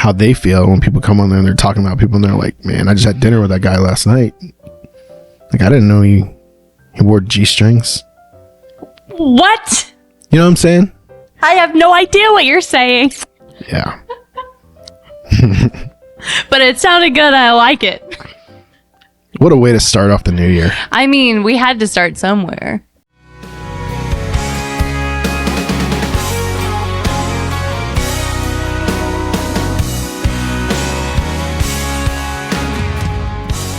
how they feel when people come on there and they're talking about people and they're like, man, I just had dinner with that guy last night. Like, I didn't know he wore G-strings. What? You know what I'm saying? I have no idea what you're saying. Yeah. But it sounded good. I like it. What a way to start off the new year. I mean, we had to start somewhere.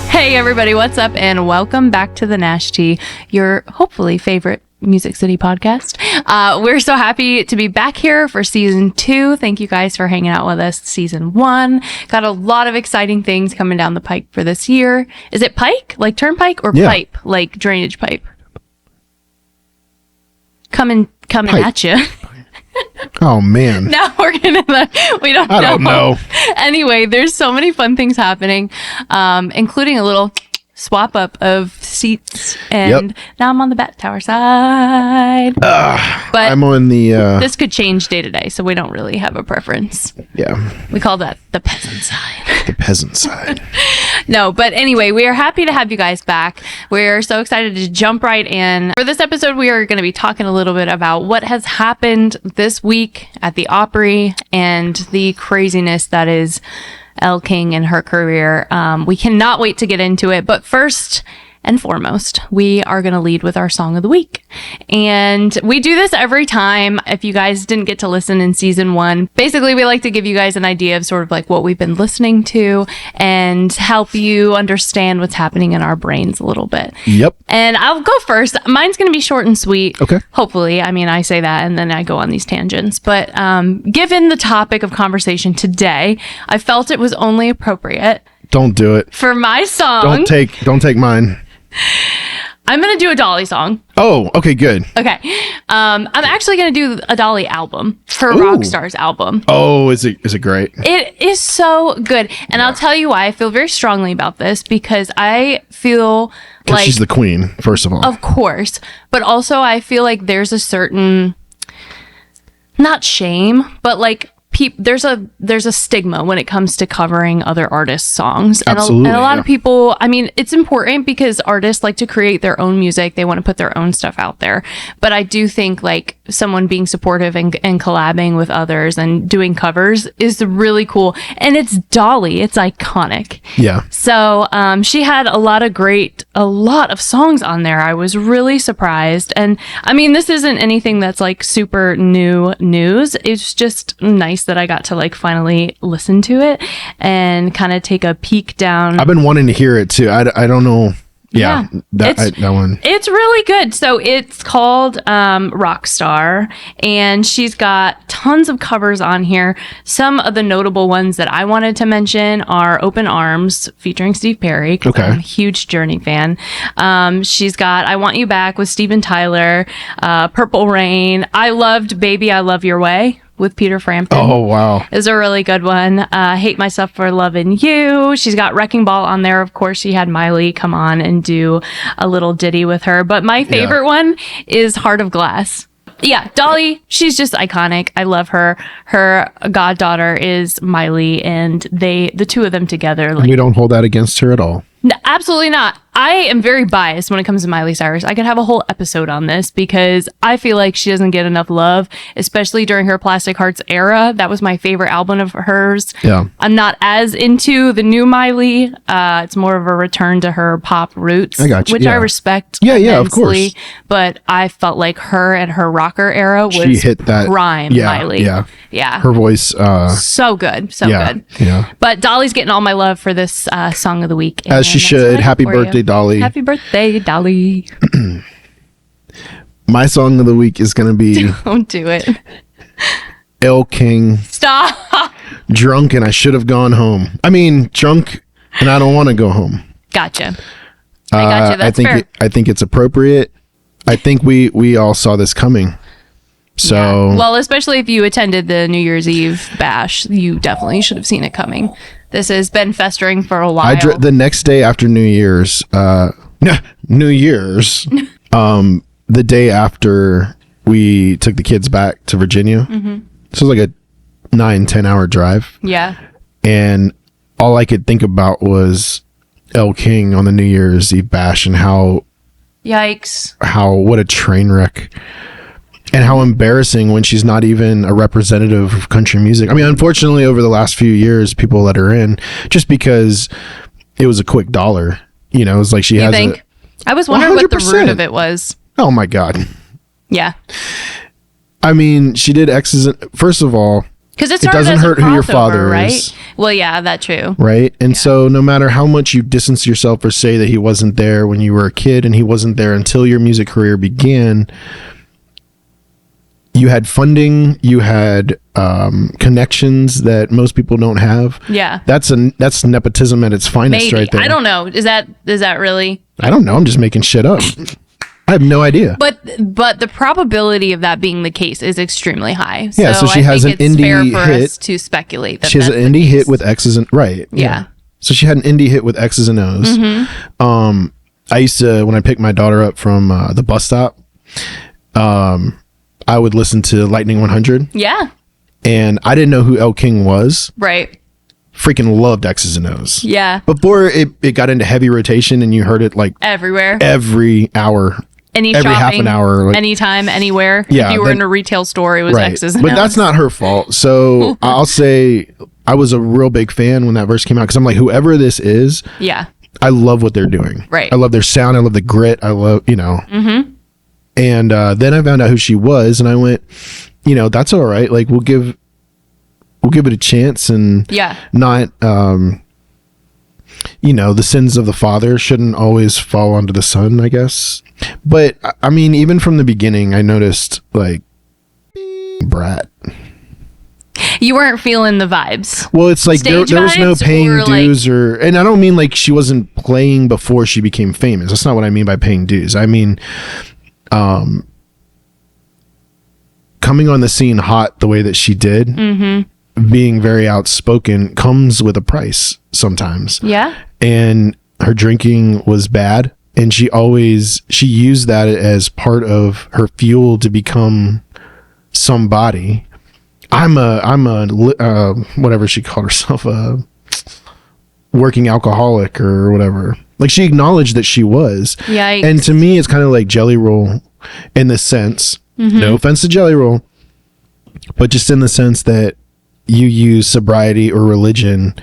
Hey everybody, what's up? And welcome back to the Nashtea, your hopefully favorite Music City podcast. We're so happy to be back here for season 2. Thank you guys for hanging out with us season 1. Got a lot of exciting things coming down the pike for this year. Is it pike? Like turnpike or pipe? Like drainage pipe? Coming pipe. At you. Oh man. Now we're we don't know. I don't know. Anyway, there's so many fun things happening, including a little swap up of seats, and now I'm on the Bat Tower side. But I'm on the this could change day to day, so we don't really have a preference. Yeah, we call that the peasant side. The peasant side. No, but anyway, we are happy to have you guys back. We're so excited to jump right in. For this episode, we are going to be talking a little bit about what has happened this week at the Opry and the craziness that is Elle King and her career. We cannot wait to get into it. But first and foremost, we are going to lead with our song of the week. And we do this every time. If you guys didn't get to listen in season 1, basically we like to give you guys an idea of sort of like what we've been listening to and help you understand what's happening in our brains a little bit. Yep. And I'll go first. Mine's going to be short and sweet. Okay. Hopefully. I mean, I say that and then I go on these tangents. But given the topic of conversation today, I felt it was only appropriate. Don't do it. For my song. Don't take mine. I'm going to do a Dolly song. Oh, okay, good. Okay. I'm actually going to do a Dolly album, her Rockstars album. Oh, is it great? It is so good. And I'll tell you why I feel very strongly about this, because I feel like she's the queen, first of all. Of course. But also I feel like there's a certain, not shame, but like there's a stigma when it comes to covering other artists' songs. Absolutely, and a lot of people, I mean, it's important because artists like to create their own music. They want to put their own stuff out there. But I do think like someone being supportive and collabing with others and doing covers is really cool. And it's Dolly. It's iconic. Yeah. So she had a lot of songs on there. I was really surprised. And I mean, this isn't anything that's like super new news. It's just nice that I got to like finally listen to it and kind of take a peek down. I've been wanting to hear it too. I don't know. Yeah, that one. It's really good. So it's called Rockstar, and she's got tons of covers on here. Some of the notable ones that I wanted to mention are Open Arms featuring Steve Perry. Okay. I'm a huge Journey fan. She's got I Want You Back with Steven Tyler, Purple Rain. I loved Baby, I Love Your Way with Peter Frampton. Oh, wow. Is a really good one. Hate Myself for Loving You. She's got Wrecking Ball on there. Of course, she had Miley come on and do a little ditty with her. But my favorite one is Heart of Glass. Yeah, Dolly, she's just iconic. I love her. Her goddaughter is Miley, and the two of them together. Like, and we don't hold that against her at all. No, absolutely not. I am very biased when it comes to Miley Cyrus. I could have a whole episode on this because I feel like she doesn't get enough love, especially during her Plastic Hearts era. That was my favorite album of hers. Yeah. I'm not as into the new Miley. It's more of a return to her pop roots, I got you. which I respect. Yeah, of course. But I felt like her and her rocker era was she hit that prime Miley. Yeah. Her voice. So good. So good. Yeah. But Dolly's getting all my love for this song of the week. As she should. Happy birthday, Dolly. Happy birthday, Dolly. My song of the week is going to be... Don't do it. Elle King. Stop. Drunk and I Should Have Gone Home. I mean, drunk and I don't want to go home. Gotcha. I gotcha. That's fair. I think it's appropriate. I think we all saw this coming. So, yeah. Well, especially if you attended the New Year's Eve bash, you definitely should have seen it coming. This has been festering for a while. The next day after New Year's, the day after we took the kids back to Virginia. Mm-hmm. So it was like a 9-10 hour drive. Yeah. And all I could think about was Elle King on the New Year's Eve bash and Yikes. what a train wreck and how embarrassing when she's not even a representative of country music. I mean, unfortunately, over the last few years, people let her in just because it was a quick dollar. You know, it's like she You has think? I was wondering what the 100%. root of it was. Oh my God. Yeah. I mean, she did X's. First of all, Because it doesn't as a hurt who your crossover, father right? is. Well, yeah, that too. Right. And so no matter how much you distance yourself or say that he wasn't there when you were a kid and he wasn't there until your music career began, you had funding, you had connections that most people don't have. Yeah. That's nepotism at its finest. Maybe. Right there. I don't know. Is that really? I don't know. I'm just making shit up. I have no idea. But the probability of that being the case is extremely high. Yeah, so she has think an it's indie fair for hit. us to speculate that She has that's an the indie case. hit with X's and right. Yeah. So she had an indie hit with X's and O's. Mm-hmm. I used to, when I picked my daughter up from the bus stop, I would listen to Lightning 100. Yeah. And I didn't know who Elle King was. Right. Freaking loved X's and O's. Yeah. Before it got into heavy rotation and you heard it like Everywhere. every hour. Any every shopping, half an hour. Like, anytime, anywhere. Yeah, If you were then- in a retail store, it was right. X's and But O's. that's not her fault. So I'll say I was a real big fan when that verse came out because I'm like, whoever this is, Yeah. I love what they're doing. Right. I love their sound. I love the grit. I love, Mm-hmm. And then I found out who she was and I went, that's all right. Like we'll give it a chance and Yeah. not, the sins of the father shouldn't always fall onto the son, I guess. But I mean, even from the beginning, I noticed like brat. You weren't feeling the vibes. Well, it's like there Stage was no vibes paying or, like- dues and I don't mean like she wasn't playing before she became famous. That's not what I mean by paying dues. I mean, coming on the scene hot the way that she did, being very outspoken comes with a price sometimes. Yeah. And her drinking was bad. And she used that as part of her fuel to become somebody. I'm a whatever she called herself, a working alcoholic or whatever. Like she acknowledged that she was. Yikes. And to me, it's kind of like Jelly Roll in the sense, no offense to Jelly Roll, but just in the sense that you use sobriety or religion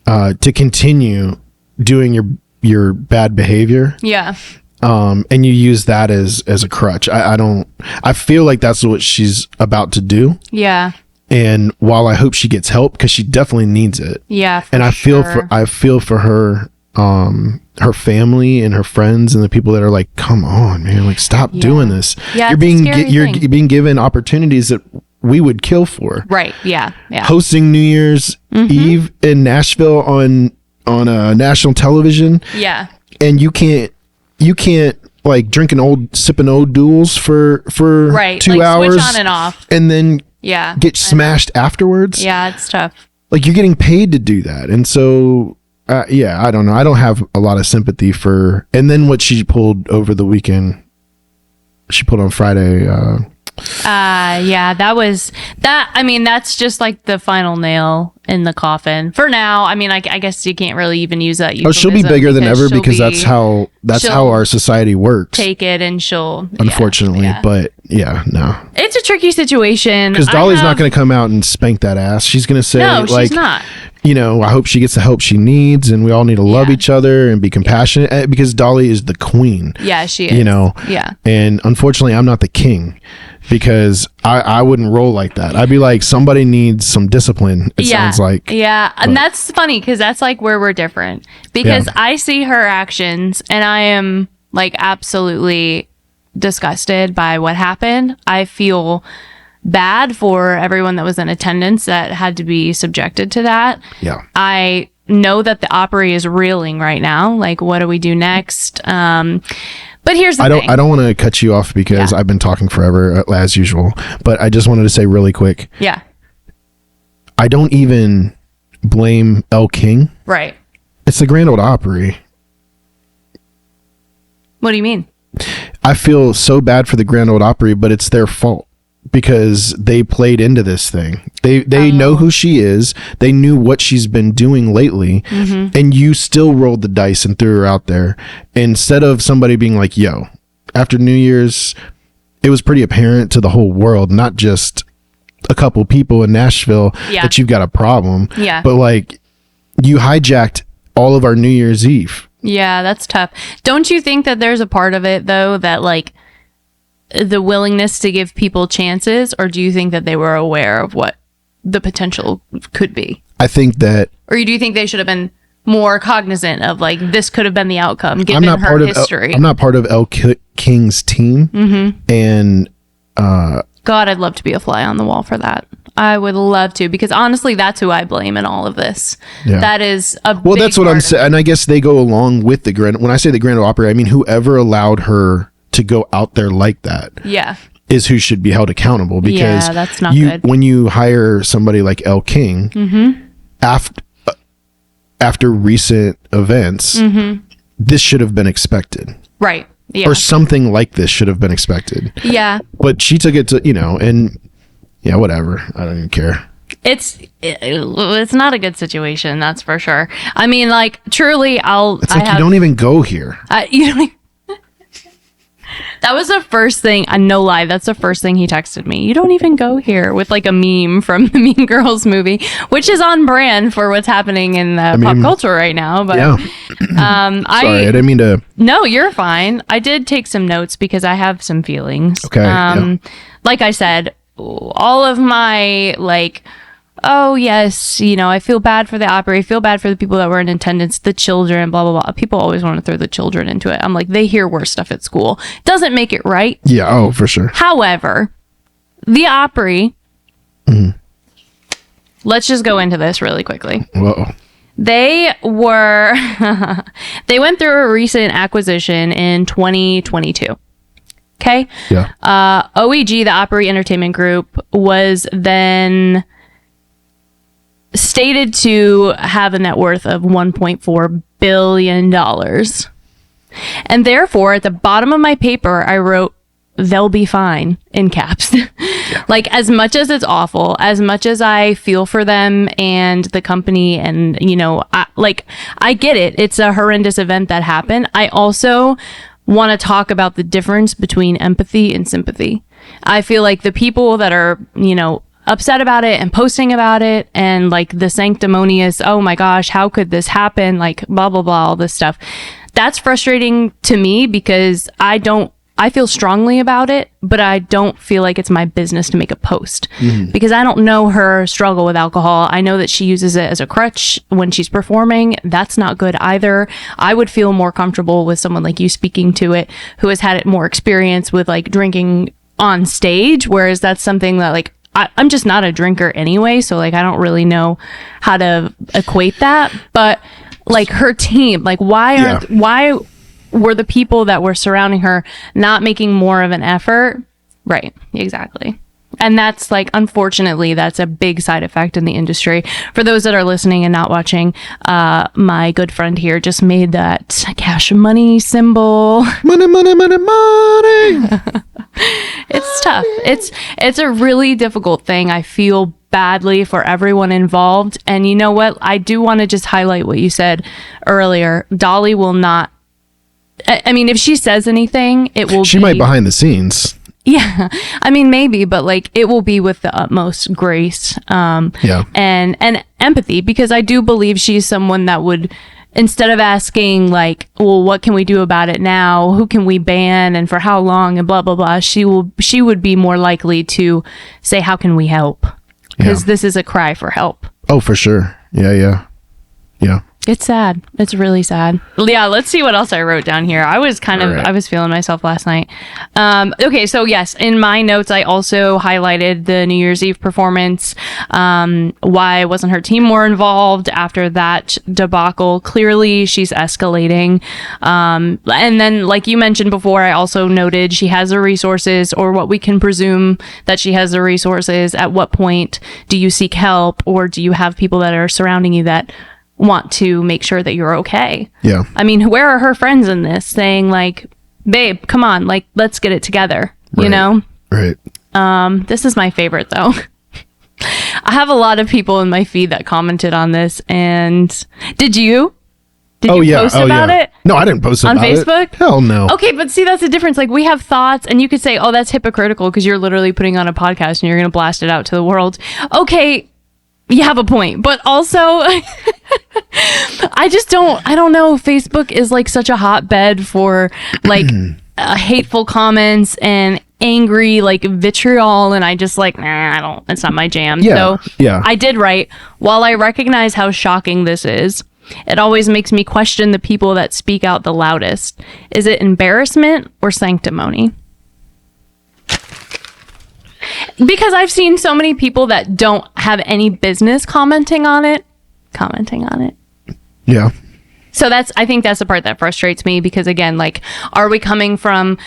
to continue doing your bad behavior. Yeah. And you use that as a crutch. I feel like that's what she's about to do. Yeah. And while I hope she gets help, because she definitely needs it. Yeah. And I feel sure. for her, her family and her friends and the people that are like, come on, man, like stop doing this. Yeah, you're it's a scary you're thing. being given opportunities that we would kill for. Right. Yeah. Yeah. Hosting New Year's Eve in Nashville on national television. Yeah. And you can't like sipping old duels for Right. 2 like, hours switch on and off. and then Yeah. get smashed afterwards. Yeah. It's tough. Like you're getting paid to do that. And so I don't know. I don't have a lot of sympathy for, and then what she pulled over the weekend, she pulled on Friday. Yeah, I mean, that's just like the final nail in the coffin for now. I mean, I guess you can't really even use that. Oh, she'll be euphemism bigger than ever she'll because that's how she'll our society works. take it and she'll, Unfortunately, yeah. but yeah, no. It's a tricky situation. Because Dolly's not going to come out and spank that ass. She's going to say, No, like, she's not. I hope she gets the help she needs, and we all need to love Yeah. each other and be compassionate because Dolly is the queen. Yeah, she is. Yeah. And unfortunately, I'm not the king because I wouldn't roll like that. I'd be like, somebody needs some discipline. It sounds like. Yeah. And that's funny because that's like where we're different because I see her actions and I am like absolutely disgusted by what happened. I feel bad for everyone that was in attendance that had to be subjected to that. Yeah. I know that the Opry is reeling right now. Like, what do we do next? But here's the thing. I don't want to cut you off because I've been talking forever as usual, but I just wanted to say really quick. Yeah. I don't even blame Elle King. Right. It's the Grand Ole Opry. What do you mean? I feel so bad for the Grand Ole Opry, but it's their fault because they played into this thing. They know who she is. They knew what she's been doing lately, and you still rolled the dice and threw her out there instead of somebody being like, yo, after New Year's, it was pretty apparent to the whole world, not just a couple people in Nashville, that you've got a problem. Yeah. But like, you hijacked all of our New Year's Eve. Yeah, that's tough. Don't you think that there's a part of it though that like the willingness to give people chances, or do you think that they were aware of what the potential could be? I think that, or do you think they should have been more cognizant of like this could have been the outcome given her history? I'm not part of Elle King's team, and God, I'd love to be a fly on the wall for that. I would love to, because honestly, that's who I blame in all of this. Yeah. That is a well, that's what I'm saying, and I guess they go along with the Grand. When I say the Grand Ole Opry, I mean whoever allowed her to go out there like that. Yeah. Is who should be held accountable, because that's not good. When you hire somebody like Elle King, after recent events, this should have been expected. Right. Yeah. Or something like this should have been expected. Yeah. But she took it to, and yeah, whatever. I don't even care. It's not a good situation, that's for sure. I mean, like, truly, It's like you don't even go here. You don't. That was the first thing. No lie, that's the first thing he texted me. You don't even go here, with like a meme from the Mean Girls movie, which is on brand for what's happening in pop culture right now. But yeah. Sorry, I didn't mean to. No, you're fine. I did take some notes because I have some feelings. Okay. Like I said, all of my like, oh yes, I feel bad for the Opry, I feel bad for the people that were in attendance, the children, blah blah blah. People always want to throw the children into it. I'm like, they hear worse stuff at school. Doesn't make it right. Yeah, oh for sure. However, the Opry, let's just go into this really quickly. Whoa. They went through a recent acquisition in 2022. Okay. Yeah. OEG, the Opry Entertainment Group, was then stated to have a net worth of $1.4 billion. And therefore, at the bottom of my paper, I wrote, they'll be fine, in caps. Yeah. Like, as much as it's awful, as much as I feel for them and the company, and, I get it. It's a horrendous event that happened. I also want to talk about the difference between empathy and sympathy. I feel like the people that are, upset about it and posting about it and like the sanctimonious, oh my gosh, how could this happen? Like blah, blah, blah, all this stuff. That's frustrating to me because I feel strongly about it, but I don't feel like it's my business to make a post because I don't know her struggle with alcohol. I know that she uses it as a crutch when she's performing. That's not good either. I would feel more comfortable with someone like you speaking to it who has had more experience with like drinking on stage, whereas that's something that like I'm just not a drinker anyway, so like I don't really know how to equate that. But like her team, like why were the people that were surrounding her not making more of an effort? Right, exactly. And that's like, unfortunately, that's a big side effect in the industry. For those that are listening and not watching, my good friend here just made that cash money symbol. Money, money, money, money. It's tough. It's a really difficult thing. I feel badly for everyone involved. And you know what? I do want to just highlight what you said earlier. Dolly will not. I mean, if she says anything, it will. She might behind the scenes. Yeah, I mean, maybe, but like it will be with the utmost grace and empathy, because I do believe she's someone that would, instead of asking like, well, what can we do about it now? Who can we ban and for how long and blah, blah, blah. She would be more likely to say, how can we help? Because this is a cry for help. Oh, for sure. Yeah. It's sad. It's really sad. Yeah, let's see what else I wrote down here. I was I was feeling myself last night. Okay, so yes, in my notes, I also highlighted the New Year's Eve performance. Why wasn't her team more involved after that debacle? Clearly, she's escalating. And then, like you mentioned before, I also noted she has the resources, or what we can presume that she has the resources. At what point do you seek help, or do you have people that are surrounding you that want to make sure that you're okay? Yeah. I mean, where are her friends in this saying like, babe, come on, like, let's get it together, you know? Right. This is my favorite though. I have a lot of people in my feed that commented on this, and did you post about it? No, I didn't post on about Facebook? it. Hell no. Okay, but see, that's the difference. Like, we have thoughts, and you could say, oh, that's hypocritical because you're literally putting on a podcast and you're going to blast it out to the world. Okay, you have a point, but also I don't know. Facebook is like such a hotbed for like hateful comments and angry like vitriol, and I just like, it's not my jam. Yeah, So yeah. I did write, while I recognize how shocking this is, it always makes me question the people that speak out the loudest. Is it embarrassment or sanctimony? Because I've seen so many people that don't have any business commenting on it. Yeah. So I think that's the part that frustrates me, because again, like, are we coming from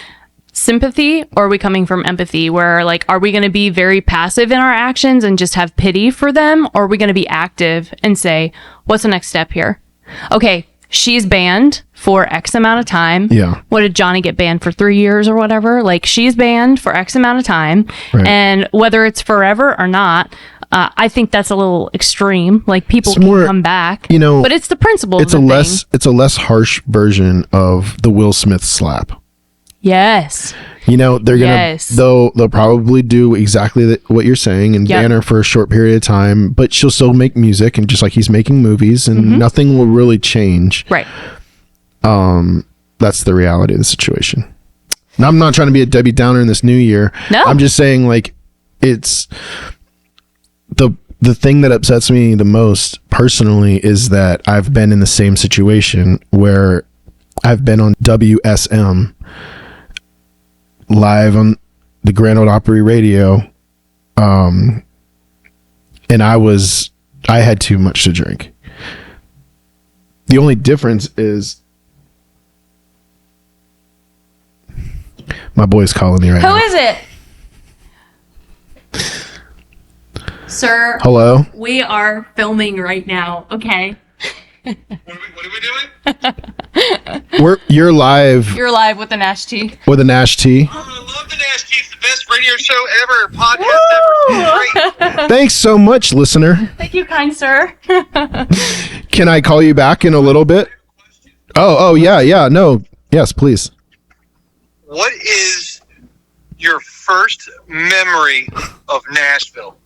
sympathy or are we coming from empathy, where like, are we going to be very passive in our actions and just have pity for them, or are we going to be active and say, what's the next step here? Okay, she's banned for X amount of time. Yeah. What did Johnny get banned for, 3 years or whatever? Like, she's banned for X amount of time. Right. And whether it's forever or not, I think that's a little extreme. Like, people can come back, but it's the principle. It's a less harsh version of the Will Smith slap. Yes. They're gonna they'll probably do exactly what you're saying and ban her for a short period of time, but she'll still make music, and just like he's making movies, and nothing will really change. Right. That's the reality of the situation. Now, I'm not trying to be a Debbie Downer in this new year. No. I'm just saying, like, it's the thing that upsets me the most personally is that I've been in the same situation where I've been on WSM live on the Grand Ole Opry radio, and I had too much to drink. The only difference is my boy's calling me right now. Who is it? Sir. Hello? We are filming right now. Okay. What are we doing? You're live You're live with the nashtea. with a nashtea. Oh, I love the Nashtea. It's the best radio show ever, podcast ever. It's great. Thanks so much, listener. Thank you, kind sir. Can I call you back in a little bit? Oh, yeah. No. Yes, please. What is your first memory of Nashville?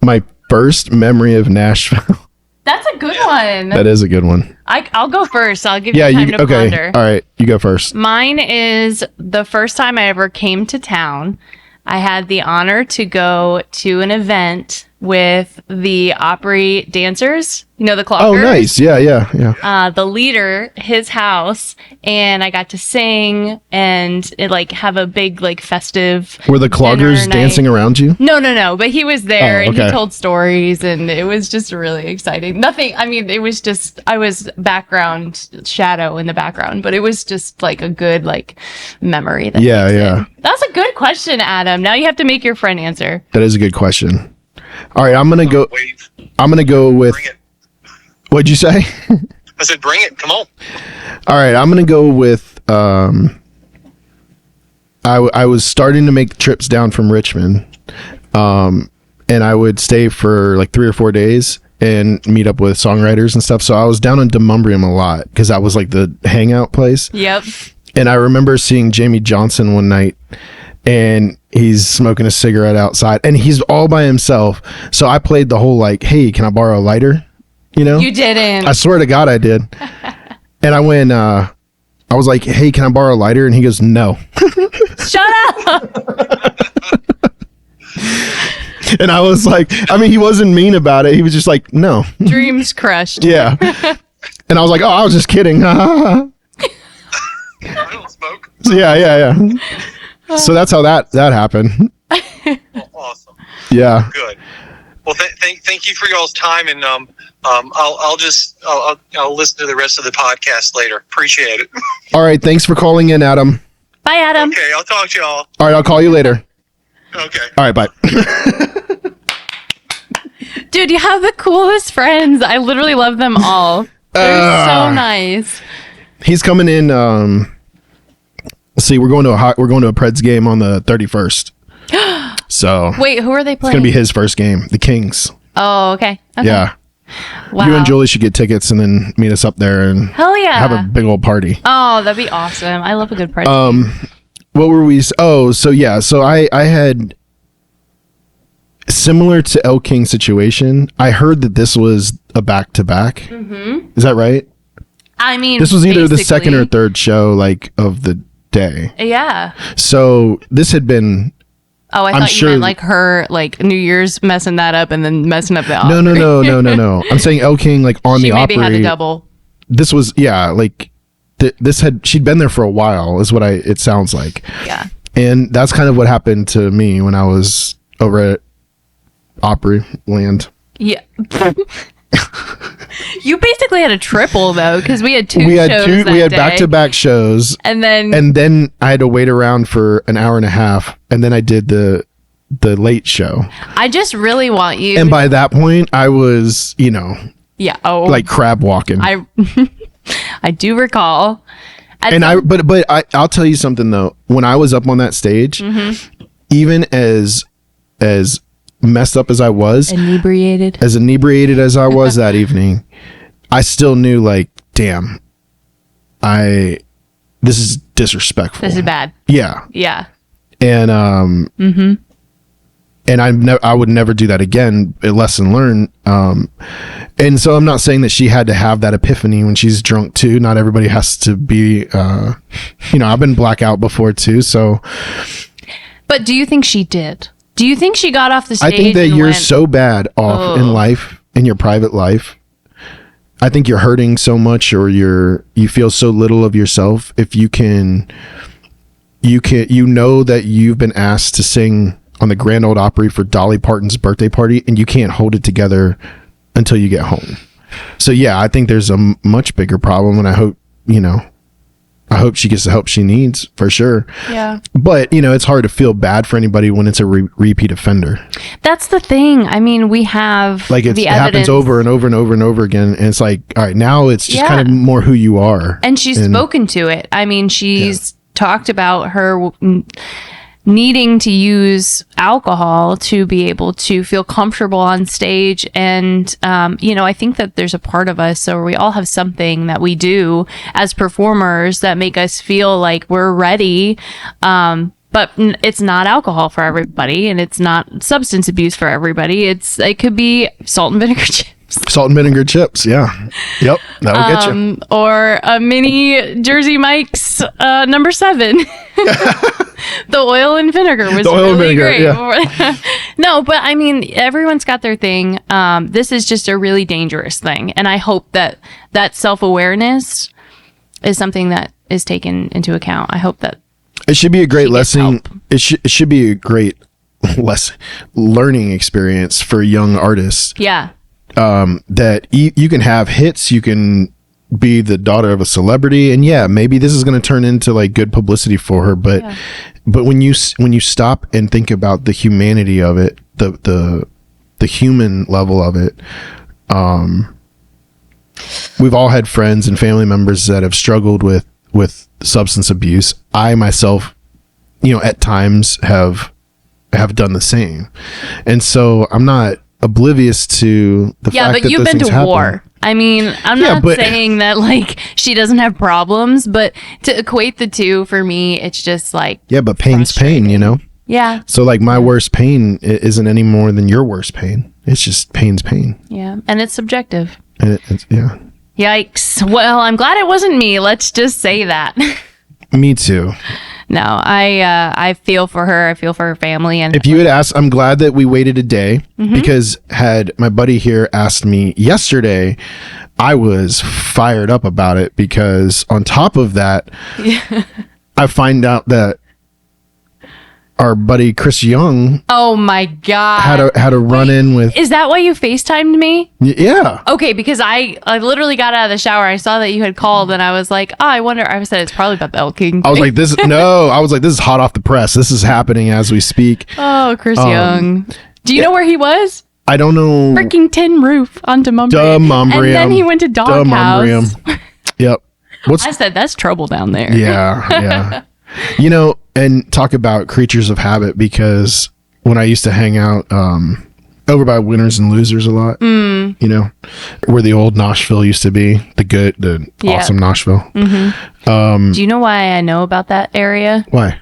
My first memory of Nashville. That's a good one. That is a good one. I'll go first. I'll give Yeah, you time to okay. ponder. All right, you go first. Mine is the first time I ever came to town. I had the honor to go to an event with the Opry dancers, the clockers. Oh, nice. Yeah. The leader, his house, and I got to sing and have a big festive. Were the cloggers dinner dancing night. around you? No, but he was there and okay. he told stories, and it was just really exciting. Nothing, it was just, I was background shadow in the background, but it was just a good memory. Yeah. That's a good question, Adam. Now you have to make your friend answer. That is a good question. All right, I'm gonna go with. Bring it. What'd you say? I said, bring it. Come on. All right, I'm gonna go with. I was starting to make trips down from Richmond, and I would stay for 3 or 4 days and meet up with songwriters and stuff. So I was down in Demumbrium a lot because that was the hangout place. Yep. And I remember seeing Jamie Johnson one night, and he's smoking a cigarette outside, and he's all by himself. So I played the whole hey, can I borrow a lighter? You didn't. I swear to God I did. And I went, I was like, hey, can I borrow a lighter? And he goes, no. Shut up. And I was like, he wasn't mean about it. He was just like, no. Dreams crushed. Yeah. And I was like, oh, I was just kidding. I don't smoke. Yeah. So that's how that happened. Awesome. Yeah. Good. Well, thank you for y'all's time, and I'll listen to the rest of the podcast later. Appreciate it. All right. Thanks for calling in, Adam. Bye, Adam. Okay, I'll talk to y'all. All right. I'll call you later. Okay. All right. Bye. Dude, you have the coolest friends. I literally love them all. They're so nice. He's coming in. Let's see. We're going to a Preds game on the 31st. So Wait, who are they it's playing? gonna be his first game, the Kings. Oh, okay. Yeah. Wow. You and Julie should get tickets and then meet us up there and Hell yeah. have a big old party. Oh, that'd be awesome. I love a good party. What were we? Oh, so yeah. So I had similar to Elle King situation. I heard that this was a back-to-back. Mm-hmm. Is that right? I mean, this was either the basically. second or third show like of the day. Yeah. So this had been. Oh, I I'm thought sure- you meant like her, like New Year's messing that up and then messing up the No. I'm saying Elle King like on She the maybe Opry. had a double. This was like she'd been there for a while is what it sounds like. Yeah. And that's kind of what happened to me when I was over at Opry Land. Yeah. You basically had a triple though, because we had two We had shows that we had day. back-to-back shows, And then I had to wait around for an hour and a half, and then I did the late show. I just really want you. And by that point, I was, yeah. Oh, like crab walking. I I do recall. I'll tell you something though. When I was up on that stage, Mm-hmm. even as messed up as I was, inebriated. as inebriated as I was that evening, I still knew like, damn, this is disrespectful. This is bad. Yeah. Yeah. And and I would never do that again. A lesson learned. And so I'm not saying that she had to have that epiphany when she's drunk too. Not everybody has to be. I've been blackout before too. So But do you think she did? Do you think she got off the stage? I think that and you're went, so bad off in life, in your private life. I think you're hurting so much, or you feel so little of yourself. If you know that you've been asked to sing on the Grand Ole Opry for Dolly Parton's birthday party, and you can't hold it together until you get home. So yeah, I think there's a much bigger problem, and I hope she gets the help she needs for sure. Yeah. But it's hard to feel bad for anybody when it's a repeat offender. That's the thing. I mean, we have Like it happens over and over and over and over again, and it's like, all right, now it's just kind of more who you are. And she's spoken to it. I mean, she's talked about her needing to use alcohol to be able to feel comfortable on stage. And, I think that there's a part of us, so we all have something that we do as performers that make us feel like we're ready. But it's not alcohol for everybody, and it's not substance abuse for everybody. It could be salt and vinegar chips. Salt and vinegar chips, yeah. Yep, that'll get you. Or a mini Jersey Mike's number 7. The oil and vinegar was really great. Yeah. No, but I mean, everyone's got their thing. This is just a really dangerous thing. And I hope that self-awareness is something that is taken into account. I hope that it should be a great lesson. help. It should be a great learning experience for young artists. Yeah. That you can have hits, you can be the daughter of a celebrity, and maybe this is going to turn into like good publicity for her, but when you stop and think about the humanity of it, the human level of it, we've all had friends and family members that have struggled with substance abuse. I myself, at times have done the same, and so I'm not oblivious to the fact but that you've those been to things war. happen. I mean, I'm not saying that like she doesn't have problems, but to equate the two for me, it's just like but pain's pain, Yeah. So like my worst pain isn't any more than your worst pain. It's just pain's pain. Yeah, and it's subjective. And it's Yikes. Well, I'm glad it wasn't me. Let's just say that. Me too. No, I feel for her. I feel for her family. And If you had asked, I'm glad that we waited a day, because had my buddy here asked me yesterday, I was fired up about it, because on top of that, I find out that our buddy Chris Young oh my God. had a run in with. Is that why you FaceTimed me? Yeah. Okay, because I literally got out of the shower. I saw that you had called, and I was like, oh, I wonder. I said it's probably about the Elle King. I was like, this is hot off the press. This is happening as we speak. Oh, Chris Young. Do you know where he was? I don't know. Freaking tin roof on Demumbrium. And then he went to Doghouse. Yep. I said, that's trouble down there. Yeah. and talk about creatures of habit, because when I used to hang out over by Winners and Losers a lot, you know, where the old Nashville used to be, the awesome Nashville. Do you know why I know about that area? Why?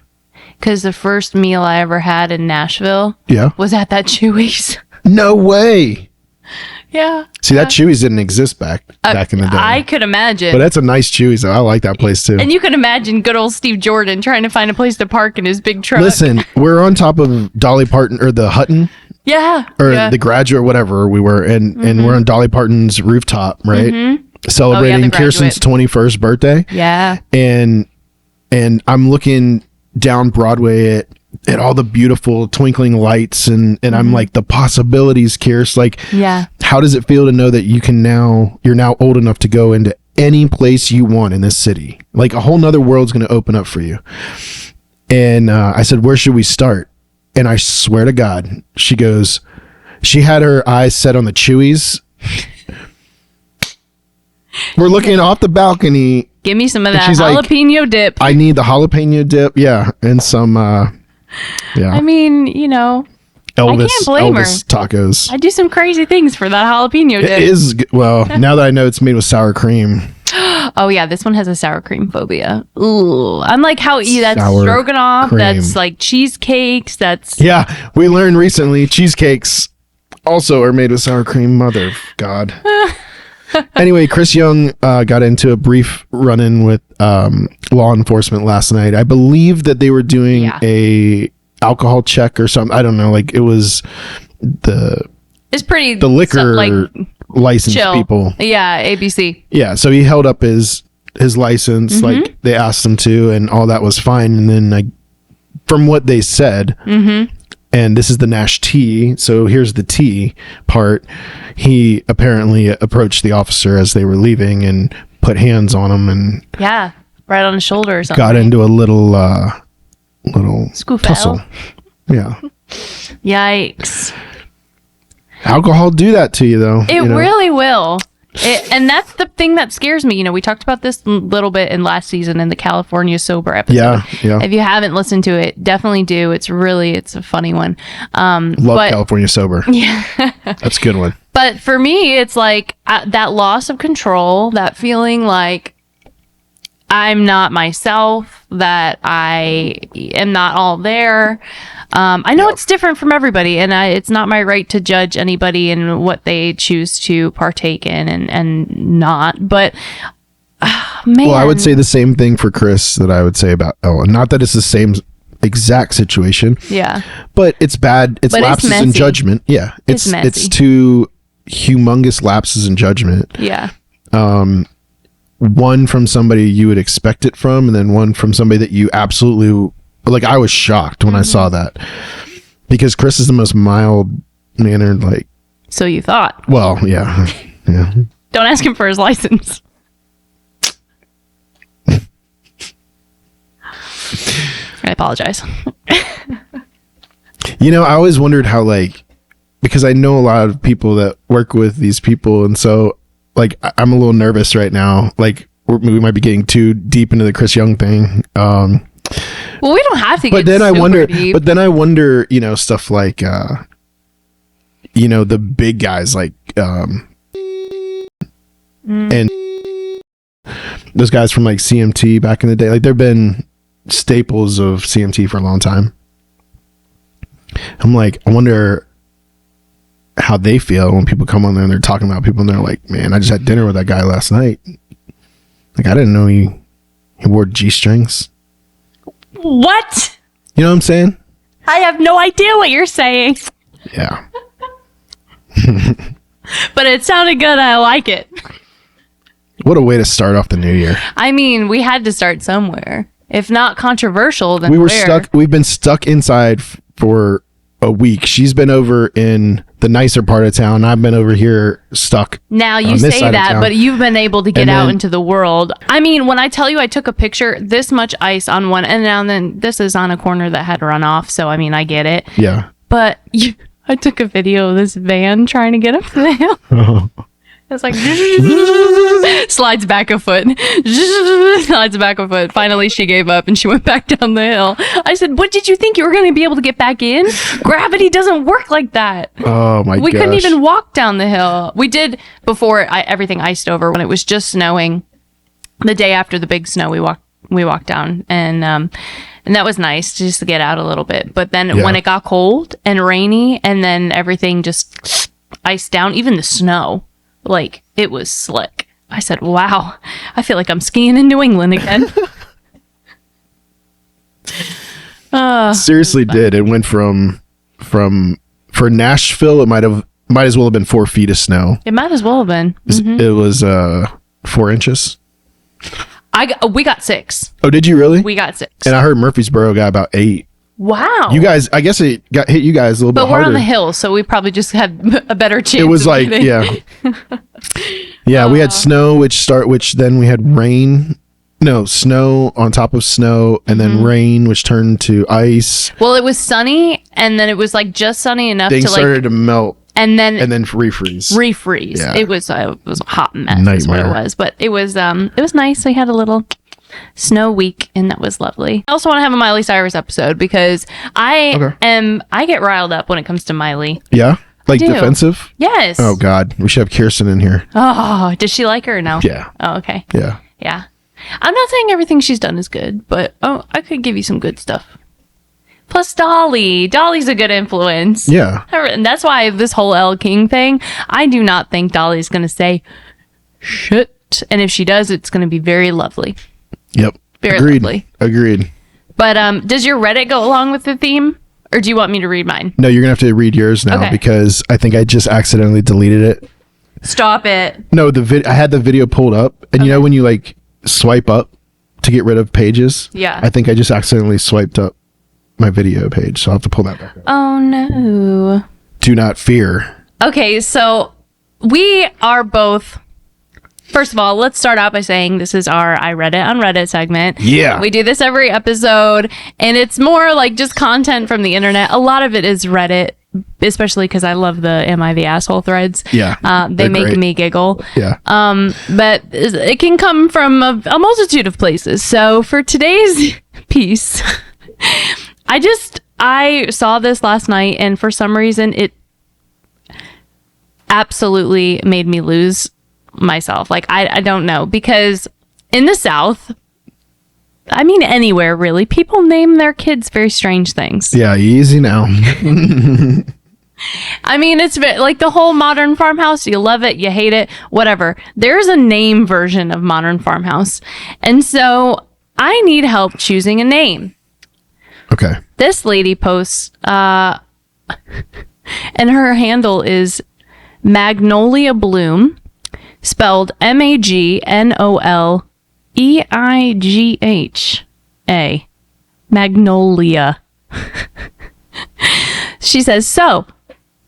Because the first meal I ever had in Nashville was at that Chewy's. No way. Yeah. See, that Chewy's didn't exist back in the day. I could imagine. But that's a nice Chewy's, though. I like that place, too. And you can imagine good old Steve Jordan trying to find a place to park in his big truck. Listen, we're on top of Dolly Parton, or the Hutton. Yeah. Or the Graduate, whatever we were. And we're on Dolly Parton's rooftop, right? Celebrating Kirsten's 21st birthday. Yeah. And I'm looking down Broadway at all the beautiful twinkling lights, and I'm like, the possibilities, Kirst. Like, how does it feel to know that you're now old enough to go into any place you want in this city? Like, a whole nother world's going to open up for you. And I said, where should we start? And I swear to God, she goes, she had her eyes set on the Chewy's. We're looking off the balcony. Give me some of that jalapeno dip. I need the jalapeno dip. Yeah. And some, I mean, you know, Elvis, I can't blame her. Tacos. I do some crazy things for that jalapeno dip. It is, well, now that I know it's made with sour cream. Oh, yeah. This one has a sour cream phobia. Ooh. I'm like, that's Sour stroganoff. cream. That's like cheesecakes. Yeah. We learned recently cheesecakes also are made with sour cream. Mother of God. Anyway, Chris Young got into a brief run-in with law enforcement last night. I believe that they were doing a alcohol check or something. I don't know. Like, it was it's pretty the liquor license chill. People. Yeah, ABC. Yeah, so he held up his license like they asked him to, and all that was fine. And then, from what they said, and this is the nashtea, so here's the tea part. He apparently approached the officer as they were leaving and put hands on him, and right on his shoulder or something. got into a little Scoofle. tussle. Yeah. Yikes. Alcohol do that to you, though. It really will. And that's the thing that scares me. You know, we talked about this a little bit in last season in the California Sober episode. Yeah. If you haven't listened to it, definitely do. It's a funny one. Love California Sober. Yeah. That's a good one. But for me, it's like that loss of control, that feeling like I'm not myself, that I am not all there. I know it's different from everybody, and it's not my right to judge anybody in what they choose to partake in and not. But, man. Well, I would say the same thing for Chris that I would say about Ella. Not that it's the same exact situation. Yeah. But it's bad. It's lapses in judgment. Yeah. It's two humongous lapses in judgment. Yeah. One from somebody you would expect it from, and then one from somebody that you absolutely, like, I was shocked when I saw that, because Chris is the most mild mannered, like. So you thought. Well, yeah. Yeah. Don't ask him for his license. I apologize. You know, I always wondered how, like, because I know a lot of people that work with these people, and so, like, I'm a little nervous right now. Like, we might be getting too deep into the Chris Young thing. Well, we don't have to get deep. But then I wonder, you know, stuff like, you know, the big guys, like, and those guys from, like, CMT back in the day. Like, they've been staples of CMT for a long time. I'm like, I wonder how they feel when people come on there and they're talking about people and they're like, man, I just had dinner with that guy last night. Like, I didn't know he wore G-strings. What? You know what I'm saying? I have no idea what you're saying. Yeah. But it sounded good. I like it. What a way to start off the new year. I mean, we had to start somewhere. If not controversial, then we've been stuck inside for a week. She's been over in the nicer part of town. I've been over here stuck. Now you say that, but you've been able to get out into the world. I mean, when I tell you I took a picture, this much ice on one end, and then this is on a corner that had runoff. So, I mean, I get it. Yeah. But I took a video of this van trying to get up the hill. It's like slides back a foot. Slides back a foot. Finally, she gave up and she went back down the hill. I said, what did you think you were going to be able to get back in? Gravity doesn't work like that. Oh my gosh. We couldn't even walk down the hill. We did before everything iced over when it was just snowing. The day after the big snow, we walked down and that was nice just to get out a little bit. But then when it got cold and rainy and then everything just iced down, even the snow, like it was slick. I said, wow, I feel like I'm skiing in New England again. Seriously did. It went from for Nashville, it might as well have been 4 feet of snow. It might as well have been. It was 4 inches. We got 6. Oh, did you really? We got 6. And I heard Murfreesboro got about 8. Wow. You guys, I guess it got hit you guys a little bit harder. But we're on the hill, so we probably just had a better chance. It was of like, getting- yeah, we had snow, which then we had rain. No, snow on top of snow, and then rain, which turned to ice. Well, it was sunny, and then it was like just sunny enough Things to like, started to melt, and then refreeze. Yeah. It was a hot mess. Nightmare. Is what it was, but it was nice. We had a little snow week, and that was lovely. I also want to have a Miley Cyrus episode because I get riled up when it comes to Miley. Yeah, like do. defensive. Yes. Oh God, we should have Kirsten in here. Oh, does she like her or no? Yeah. Oh, okay. Yeah. Yeah. I'm not saying everything she's done is good, but I could give you some good stuff. Plus Dolly. Dolly's a good influence. Yeah. And that's why this whole Elle King thing, I do not think Dolly's going to say shit. And if she does, it's going to be very lovely. Yep. Very Agreed. lovely. Agreed. But does your Reddit go along with the theme? Or do you want me to read mine? No, you're gonna have to read yours now Okay. because I think I just accidentally deleted it. Stop it. No, I had the video pulled up, and you know when you like swipe up to get rid of pages? Yeah. I think I just accidentally swiped up my video page, so I'll have to pull that back up. Oh, no. Do not fear. Okay, so we are both... First of all, let's start out by saying this is our I Read It on Reddit segment. Yeah. We do this every episode, and it's more like just content from the internet. A lot of it is Reddit, especially because I love the Am I the Asshole threads. Yeah. They they're make great. me giggle. Yeah. But it can come from a multitude of places. So for today's piece, I saw this last night, and for some reason, it absolutely made me lose myself. Like, I don't know, because in the South, I mean anywhere really, people name their kids very strange things. Yeah, easy now. I mean, it's like the whole Modern Farmhouse. You love it, you hate it, whatever. There's a name version of Modern Farmhouse, and so I need help choosing a name. Okay. This lady posts, and her handle is Magnolia Bloom, spelled MAGNOLEIGHA. Magnolia. She says, so,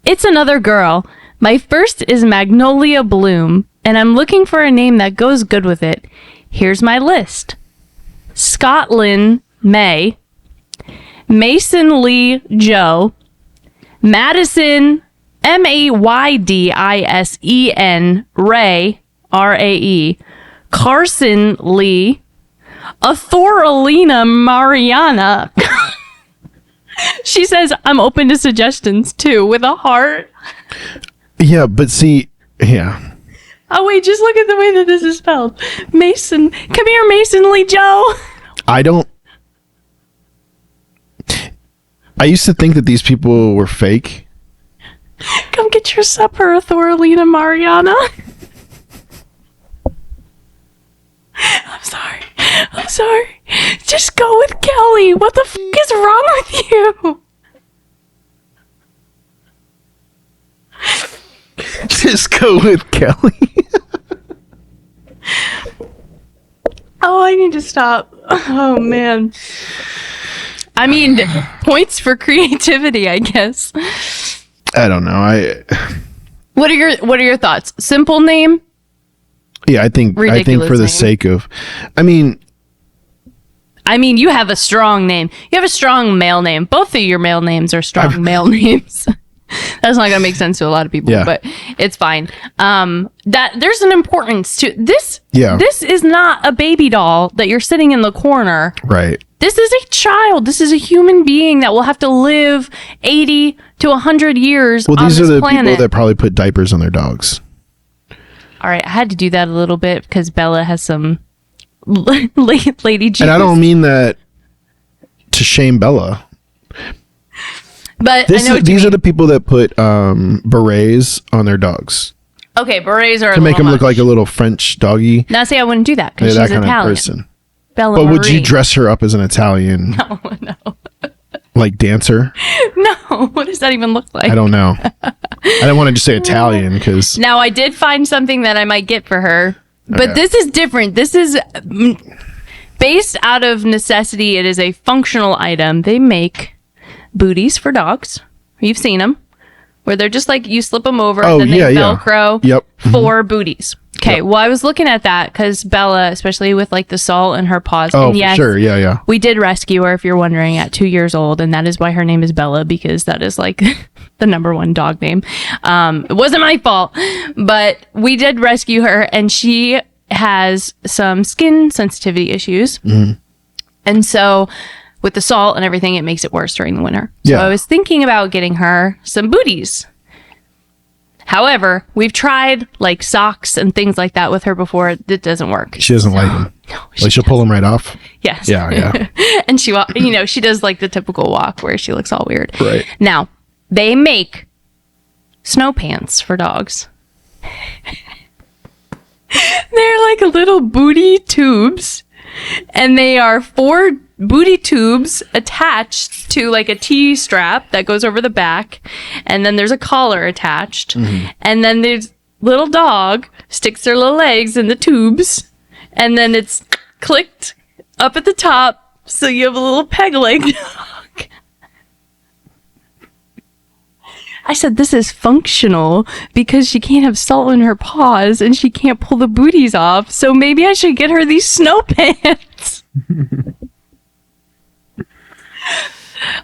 it's another girl. My first is Magnolia Bloom, and I'm looking for a name that goes good with it. Here's my list. Scotland May, Mason Lee Joe, Madison Maydisen Ray RAE, Carson Lee, Authoralina Mariana. She says, I'm open to suggestions too, with a heart. Yeah, but see, yeah. Oh wait, just look at the way that this is spelled. Mason, come here, Mason Lee Joe. I used to think that these people were fake. Come get your supper, Authoralina Mariana. I'm sorry. Just go with Kelly. What the f*** is wrong with you? Just go with Kelly. Oh, I need to stop. Oh, man. I mean, points for creativity, I guess. I don't know. What are your thoughts? Simple name? I think Ridiculous for the name. sake of, I mean, you have a strong name. You have a strong male name. Both of your male names are strong male names. That's not gonna make sense to a lot of people, Yeah. but it's fine. That there's an importance to this. Yeah. This is not a baby doll that you're sitting in the corner. Right. This is a child. This is a human being that will have to live 80 to 100 years Well, on these this are the planet. people that probably put diapers on their dogs. All right, I had to do that a little bit because Bella has some lady juice. And I don't mean that to shame Bella. But I know what These you are the people that put berets on their dogs mean. Okay, berets are to make them look like a little French doggy. Now, see, I wouldn't do that because They're she's that kind Italian. of person. Bella But would you Marie. dress her up as an Italian, No. like dancer? No. What does that even look like? I don't know. I don't want to just say Italian because Now, I did find something that I might get for her, but Okay. this is different. This is based out of necessity. It is a functional item. They make booties for dogs. You've seen them, where they're just like you slip them over Oh, and then they yeah. Velcro Yep. for booties. Okay, Yep. well, I was looking at that because Bella, especially with like the salt in her paws. Oh, and for yes, sure. Yeah. we did rescue her, if you're wondering, at 2 years old, and that is why her name is Bella, because that is like the number one dog name. It wasn't my fault, but we did rescue her, and she has some skin sensitivity issues. Mm-hmm. And so with the salt and everything, it makes it worse during the winter. So Yeah. I was thinking about getting her some booties. However, we've tried like socks and things like that with her before. It doesn't work. She doesn't like them. No, Like she'll pull them right off. yes. Yeah. And she, she does like the typical walk where she looks all weird. Right. Now, they make snow pants for dogs. They're like little booty tubes, and they are 4 booty tubes attached to like a T strap that goes over the back, and then there's a collar attached, and then there's little dog sticks their little legs in the tubes, and then it's clicked up at the top, so you have a little peg leg dog. I said, this is functional because she can't have salt in her paws and she can't pull the booties off. So maybe I should get her these snow pants.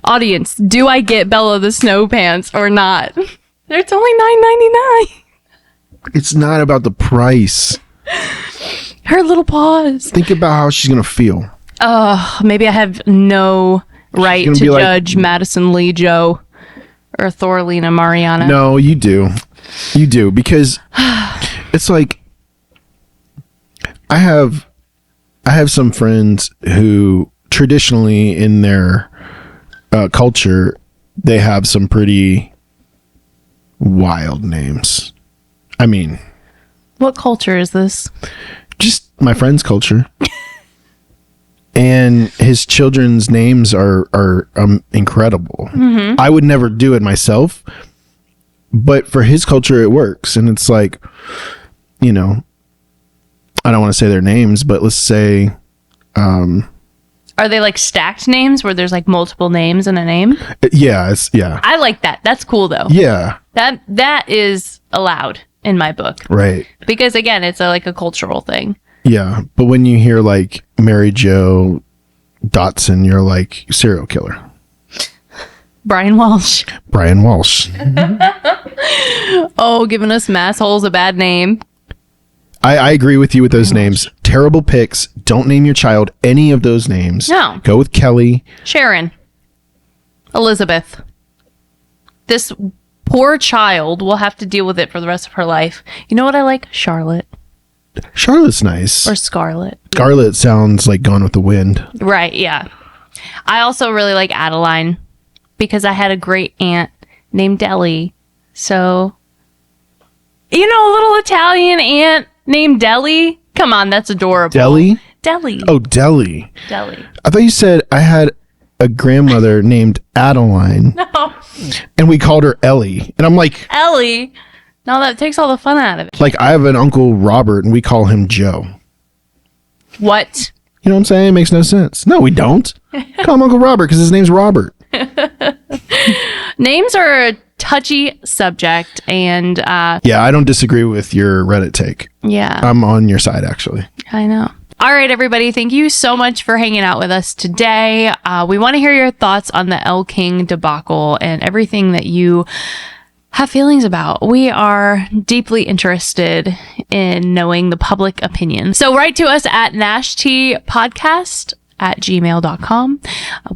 Audience, do I get Bella the snow pants or not? It's only $9.99. It's not about the price. Her little paws. Think about how she's going to feel. Maybe I have no right gonna to be like- judge Madison Lee Joe or Thorlina Mariana. No, you do. You do. Because it's like I have some friends who traditionally in their culture, they have some pretty wild names. I mean, What culture is this? just my friend's culture. And his children's names are incredible. Mm-hmm. I would never do it myself, but for his culture, it works. And it's like, I don't want to say their names, but let's say, Are they like stacked names where there's like multiple names in a name? yeah. I like that. That's cool though. Yeah. That is allowed in my book Right. because again, it's like a cultural thing. Yeah. But when you hear like Mary Jo Dotson, you're like serial killer. Brian Walsh. Brian Walsh. Oh, giving us massholes a bad name. I agree with you with those names. Terrible picks. Don't name your child any of those names. No. Go with Kelly. Sharon. Elizabeth. This poor child will have to deal with it for the rest of her life. You know what I like? Charlotte Charlotte's nice. or Scarlet. Scarlet sounds like Gone with the Wind. Right, yeah. I also really like Adeline because I had a great aunt named Dolly. So, a little Italian aunt named Dolly. Come on, that's adorable. Deli? Dolly. Oh, Deli. Dolly. I thought you said I had a grandmother named Adeline. No. And we called her Ellie. And I'm like, Ellie. No, that takes all the fun out of it. I have an uncle Robert and we call him Joe. What? You know what I'm saying? It makes no sense. No, we don't. Call him Uncle Robert because his name's Robert. Names are a touchy subject, and Yeah, I don't disagree with your Reddit take. yeah, I'm on your side, actually. I know. All right, everybody, thank you so much for hanging out with us today. We want to hear your thoughts on the Elle King debacle and everything that you have feelings about. We are deeply interested in knowing the public opinion. So write to us at nashteapodcast@gmail.com.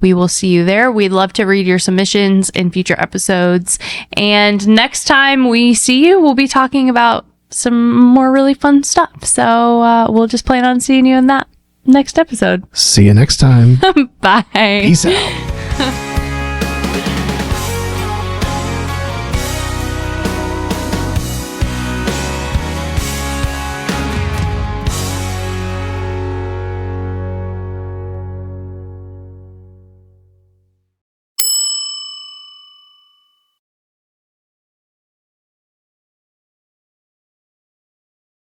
We will see you there. We'd love to read your submissions in future episodes. And next time we see you, we'll be talking about some more really fun stuff. So we'll just plan on seeing you in that next episode. See you next time. Bye. Peace out.